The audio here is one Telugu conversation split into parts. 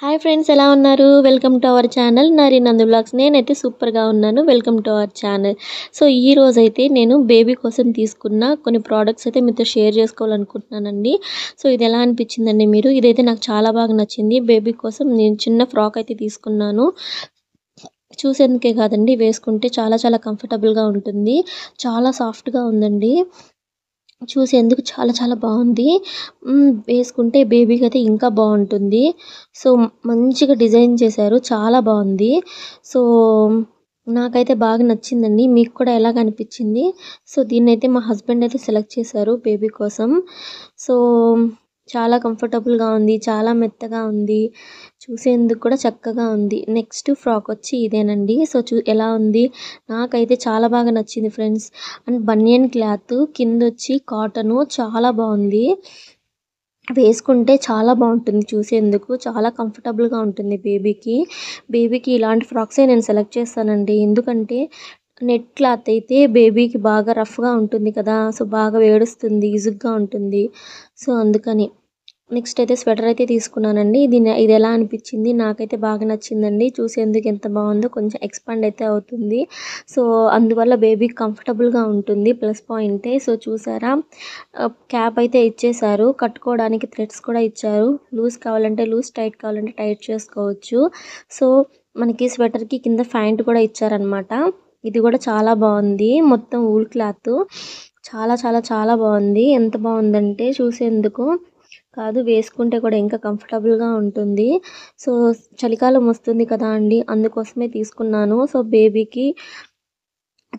హాయ్ ఫ్రెండ్స్, ఎలా ఉన్నారు? Welcome to our channel Nari నందు బ్లాగ్స్. నేనైతే సూపర్గా ఉన్నాను. Welcome to our channel. So ఈ రోజైతే నేను బేబీ కోసం తీసుకున్న కొన్ని ప్రోడక్ట్స్ అయితే మీతో షేర్ చేసుకోవాలనుకుంటున్నానండి. సో ఇది ఎలా అనిపించిందండి మీరు? ఇదైతే నాకు చాలా బాగా నచ్చింది. బేబీ కోసం నేను చిన్న ఫ్రాక్ అయితే తీసుకున్నాను. చూసేందుకే కాదండి, వేసుకుంటే చాలా చాలా కంఫర్టబుల్గా ఉంటుంది. చాలా సాఫ్ట్గా ఉందండి. చూసేందుకు చాలా చాలా బాగుంది. వేసుకుంటే బేబీకి అయితే ఇంకా బాగుంటుంది. సో మంచిగా డిజైన్ చేశారు, చాలా బాగుంది. సో నాకైతే బాగా నచ్చిందండి. మీకు కూడా ఎలాగ అనిపించింది? సో దీన్నైతే మా హస్బెండ్ అయితే సెలెక్ట్ చేశారు బేబీ కోసం. సో చాలా కంఫర్టబుల్గా ఉంది, చాలా మెత్తగా ఉంది, చూసేందుకు కూడా చక్కగా ఉంది. నెక్స్ట్ ఫ్రాక్ వచ్చి ఇదేనండి. సో ఎలా ఉంది? నాకైతే చాలా బాగా నచ్చింది ఫ్రెండ్స్. అండ్ బనియన్ క్లాత్ కిందొచ్చి కాటను, చాలా బాగుంది. వేసుకుంటే చాలా బాగుంటుంది, చూసేందుకు చాలా కంఫర్టబుల్గా ఉంటుంది బేబీకి ఇలాంటి ఫ్రాక్సే నేను సెలెక్ట్ చేస్తానండి. ఎందుకంటే నెట్ క్లాత్ అయితే బేబీకి బాగా రఫ్గా ఉంటుంది కదా, సో బాగా వేడుస్తుంది, ఇజుగ్గా ఉంటుంది. సో అందుకని నెక్స్ట్ అయితే స్వెటర్ అయితే తీసుకున్నానండి. ఇది ఎలా అనిపించింది? నాకైతే బాగా నచ్చిందండి. చూసేందుకు ఎంత బాగుందో, కొంచెం ఎక్స్పాండ్ అయితే అవుతుంది. సో అందువల్ల బేబీకి కంఫర్టబుల్గా ఉంటుంది, ప్లస్ పాయింటే. సో చూసారా, క్యాప్ అయితే ఇచ్చేశారు, కట్టుకోవడానికి థ్రెడ్స్ కూడా ఇచ్చారు. లూజ్ కావాలంటే లూజ్, టైట్ కావాలంటే టైట్ చేసుకోవచ్చు. సో మనకి స్వెటర్కి కింద ప్యాంట్ కూడా ఇచ్చారనమాట. ఇది కూడా చాలా బాగుంది. మొత్తం ఊల్ క్లాత్, చాలా చాలా చాలా బాగుంది. ఎంత బాగుందంటే చూసేందుకు కాదు, వేసుకుంటే కూడా ఇంకా కంఫర్టబుల్గా ఉంటుంది. సో చలికాలం వస్తుంది కదా అండి, అందుకోసమే తీసుకున్నాను. సో బేబీకి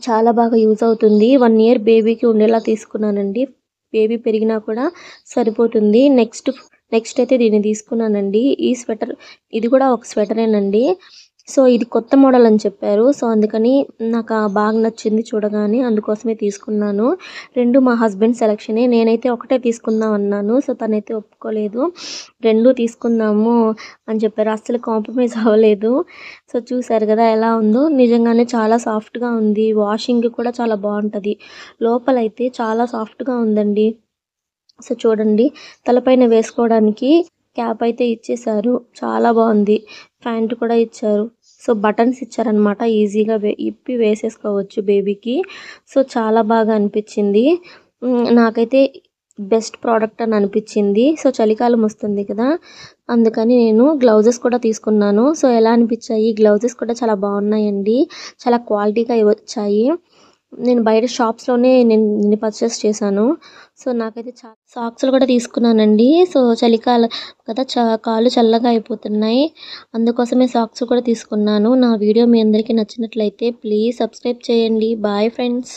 చాలా బాగా యూజ్ అవుతుంది. 1 ఇయర్ బేబీకి ఉండేలా తీసుకున్నానండి. బేబీ పెరిగినా కూడా సరిపోతుంది. నెక్స్ట్ అయితే దీన్ని తీసుకున్నానండి. ఈ స్వెటర్, ఇది కూడా ఒక స్వెటరేనండి. సో ఇది కొత్త మోడల్ అని చెప్పారు. సో అందుకని నాకు బాగా నచ్చింది చూడగానే, అందుకోసమే తీసుకున్నాను. 2 మా హస్బెండ్ సెలక్షనే. నేనైతే ఒకటే తీసుకుందాం అన్నాను. సో తనైతే ఒప్పుకోలేదు, 2 తీసుకుందాము అని చెప్పారు. అస్సలు కాంప్రమైజ్ అవ్వలేదు. సో చూసారు కదా ఎలా ఉందో, నిజంగానే చాలా సాఫ్ట్గా ఉంది. వాషింగ్ కూడా చాలా బాగుంటుంది. లోపలైతే చాలా సాఫ్ట్గా ఉందండి. సో చూడండి, తలపైన వేసుకోవడానికి క్యాప్ అయితే ఇచ్చేశారు, చాలా బాగుంది. ప్యాంట్ కూడా ఇచ్చారు. సో బటన్స్ ఇచ్చారనమాట, ఈజీగా ఇప్పి వేసేసుకోవచ్చు బేబీకి. సో చాలా బాగా అనిపించింది. నాకైతే బెస్ట్ ప్రోడక్ట్ అని అనిపించింది. సో చలికాలం వస్తుంది కదా, అందుకని నేను గ్లౌజెస్ కూడా తీసుకున్నాను. సో ఎలా అనిపించాయి? గ్లౌజెస్ కూడా చాలా బాగున్నాయండి, చాలా క్వాలిటీగా వచ్చాయి. నేను బయట షాప్స్లోనే నేను పర్చేస్ చేశాను. సో నాకైతే చాలా సాక్స్లు కూడా తీసుకున్నానండి. సో చలికాలం కదా, కాళ్ళు చల్లగా అయిపోతున్నాయి, అందుకోసమే సాక్స్ కూడా తీసుకున్నాను. నా వీడియో మీ అందరికీ నచ్చినట్లయితే ప్లీజ్ సబ్స్క్రైబ్ చేయండి. Bye friends.